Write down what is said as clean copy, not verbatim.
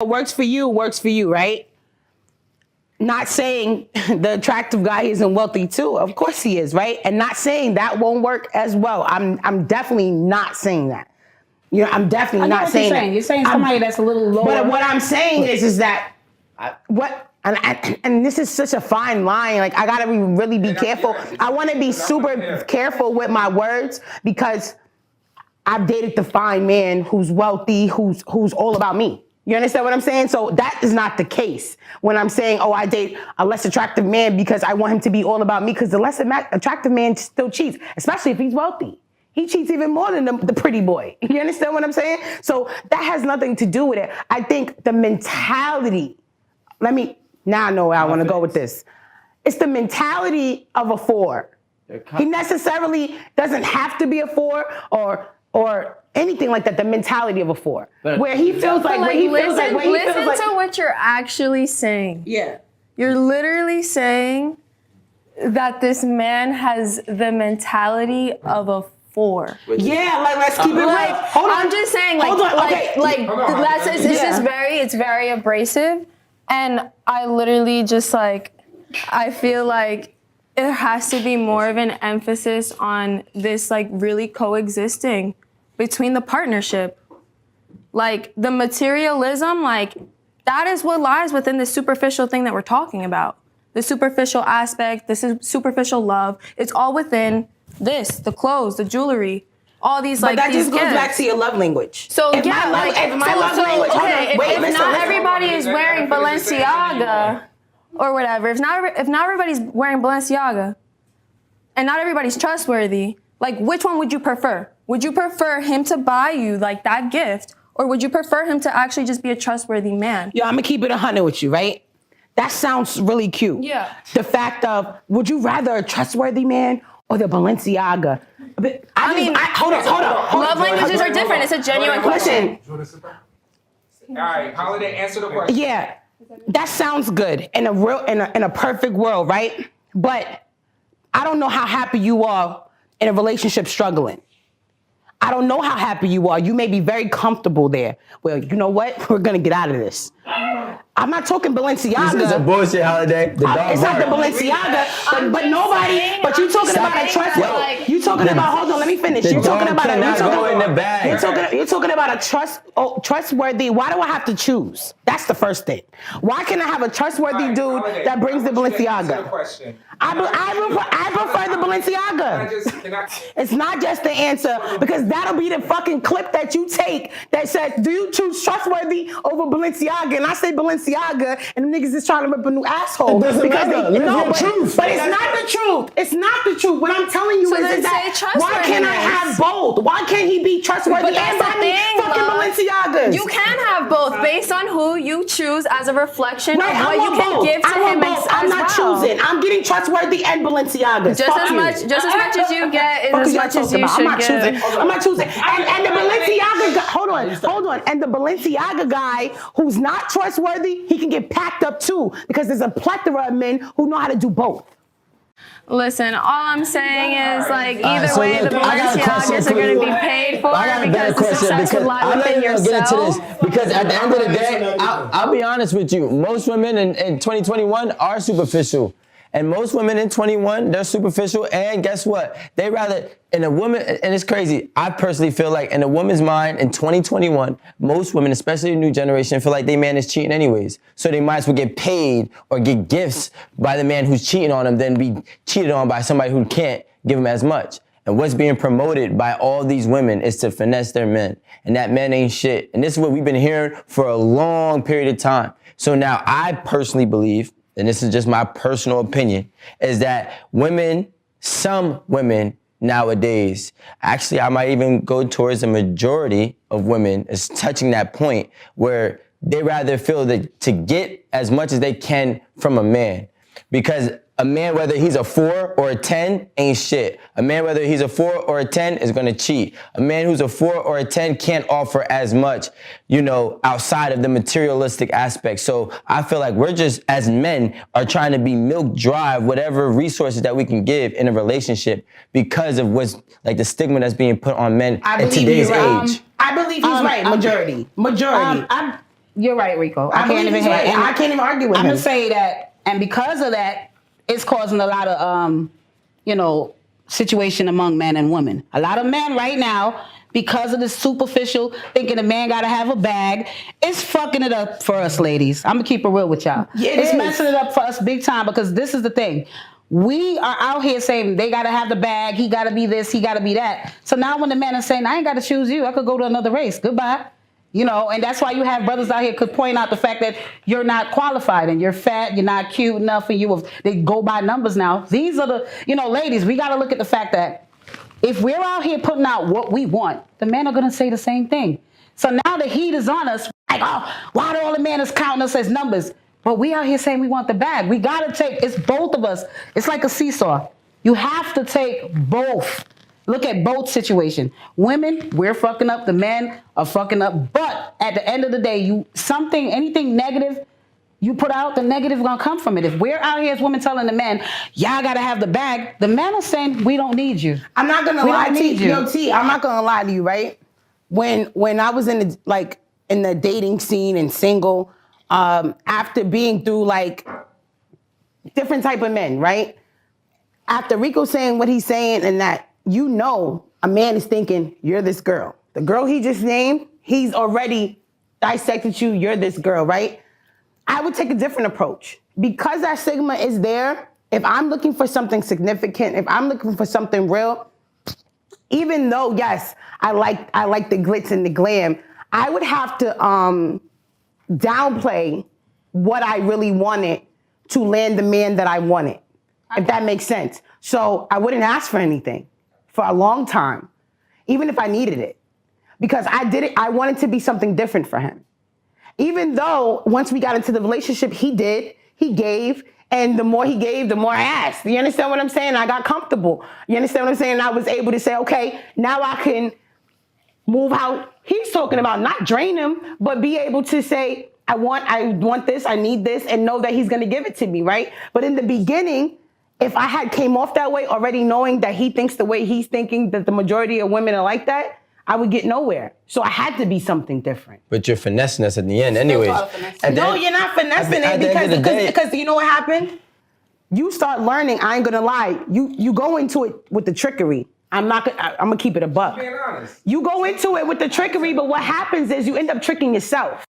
What works for you, right? Not saying the attractive guy isn't wealthy too. Of course he is, right? And not saying that won't work as well. I'm definitely not saying that. You know, I'm definitely not saying that. You're saying somebody that's a little lower. But what I'm saying is that and this is such a fine line. Like, I gotta really be careful. I want to be super careful with my words because I've dated the fine man who's wealthy, who's all about me. You understand what I'm saying? So that is not the case when I'm saying, oh, I date a less attractive man because I want him to be all about me, because the less attractive man still cheats, especially if he's wealthy. He cheats even more than the pretty boy. You understand what I'm saying? So that has nothing to do with it. I think the mentality, now I know where I want to go with this. It's the mentality of a 4. He necessarily doesn't have to be a 4 or anything like that. The mentality of a 4, where he feels like, listen to what you're actually saying. Yeah, you're literally saying that this man has the mentality of a 4. Yeah, like, let's keep it real. Hold on. I'm just saying, it's very abrasive, and I literally just I feel like there has to be more of an emphasis on this, really coexisting between the partnership. Like, the materialism, that is what lies within the superficial thing that we're talking about. The superficial aspect, this is superficial love. It's all within this, the clothes, the jewelry, all these but that these just goes gifts. back to your love language. So if not everybody is wearing Balenciaga or whatever, if not everybody's wearing Balenciaga and not everybody's trustworthy, which one would you prefer? Would you prefer him to buy you that gift, or would you prefer him to actually just be a trustworthy man? Yo, I'm gonna keep it 100 with you, right? That sounds really cute. Yeah. The fact of, would you rather a trustworthy man or the Balenciaga? Hold on. Love languages are different. It's a genuine question. Listen. All right, Holiday, answer the question. Yeah, that sounds good in a perfect world, right? But I don't know how happy you are in a relationship struggling. I don't know how happy you are. You may be very comfortable there. Well, you know what? We're gonna get out of this. I'm not talking Balenciaga. This is a bullshit Holiday. It's not the Balenciaga, but nobody. But you talking about a trust. You talking about? Hold on, let me finish. You're talking about You're talking about a trustworthy. Why do I have to choose? That's the first thing. Why can't I have a trustworthy dude that brings the Balenciaga? I prefer the Balenciaga. It's not just the answer, because that'll be the fucking clip that you take that says, do you choose trustworthy over Balenciaga? And I say Balenciaga, and the niggas is trying to rip a new asshole. It doesn't matter. Truth. But it's not the truth. It's not the truth. What I'm telling you is that why can't I have both? Why can't he be trustworthy and buy me fucking Balenciagas? You can have both based on who you choose as a reflection of what you can give to him as well. I'm not choosing. I'm getting trustworthy and Balenciagas. Just as much as you get is as much as you should give. I'm not choosing. And the Balenciaga guy, hold on. And the Balenciaga guy who's not trustworthy, he can get packed up too, because there's a plethora of men who know how to do both. Listen, all I'm saying is either way, the Balenciagas are going to be paid for because the success would lie within yourself. Because at the end of the day, I'll be honest with you. Most women in 2021 are superficial. And most women in 21, they're superficial. And guess what? They rather, in a woman, and it's crazy, I personally feel like in a woman's mind in 2021, most women, especially the new generation, feel like their man is cheating anyways. So they might as well get paid or get gifts by the man who's cheating on them than be cheated on by somebody who can't give them as much. And what's being promoted by all these women is to finesse their men. And that men ain't shit. And this is what we've been hearing for a long period of time. So now I personally believe, and this is just my personal opinion, is that some women nowadays, actually I might even go towards the majority of women is touching that point where they rather feel that to get as much as they can from a man. Because a man, whether he's a 4 or a 10, ain't shit. A man, whether he's a 4 or a 10, is gonna cheat. A man who's a 4 or a 10 can't offer as much, outside of the materialistic aspect. So I feel like we're just, as men, are trying to be milk dry whatever resources that we can give in a relationship because of what's the stigma that's being put on men in today's age. I believe he's right. Majority. You're right, Rico. I believe he's right. I can't even argue with him. I'm gonna say that, and because of that, it's causing a lot of situation among men and women. A lot of men right now, because of this superficial thinking a man gotta have a bag, it's fucking it up for us ladies. I'm gonna keep it real with y'all. Yeah, it's messing it up for us big time, because this is the thing. We are out here saying they gotta have the bag, he gotta be this, he gotta be that. So now when the man is saying, I ain't gotta choose you, I could go to another race, goodbye. And that's why you have brothers out here could point out the fact that you're not qualified and you're fat, you're not cute enough, and they go by numbers now. These are the, ladies, we got to look at the fact that if we're out here putting out what we want, the men are going to say the same thing. So now the heat is on us, like, oh, why do all the men is counting us as numbers? But we out here saying we want the bag. We got to take, it's both of us. It's like a seesaw. You have to take both. Look at both situations. Women, we're fucking up. The men are fucking up. But at the end of the day, anything negative you put out, the negative gonna come from it. If we're out here as women telling the men, y'all gotta have the bag, the men are saying, we don't need you. I'm not gonna lie to you. T, I'm not gonna lie to you, right? When I was in the dating scene and single, after being through different type of men, right? After Rico saying what he's saying and that, a man is thinking, you're this girl. The girl he just named, he's already dissected you, you're this girl, right? I would take a different approach. Because that stigma is there, if I'm looking for something significant, if I'm looking for something real, even though, yes, I like the glitz and the glam, I would have to downplay what I really wanted to land the man that I wanted, if that makes sense. So I wouldn't ask for anything for a long time, even if I needed it, because I wanted to be something different for him. Even though once we got into the relationship, he gave, and the more he gave, the more I asked. You understand what I'm saying? I got comfortable. You understand what I'm saying? I was able to say, okay, now I can move how he's talking about, not drain him, but be able to say, I want this, I need this, and know that he's gonna give it to me, right? But in the beginning, if I had came off that way already knowing that he thinks the way he's thinking, that the majority of women are like that, I would get nowhere. So I had to be something different. But you're finessing us in the end anyways. No, you're not finessing it because you know what happened? You start learning, I ain't gonna lie, you go into it with the trickery. I'm gonna keep it a buck. Being honest. You go into it with the trickery, but what happens is you end up tricking yourself.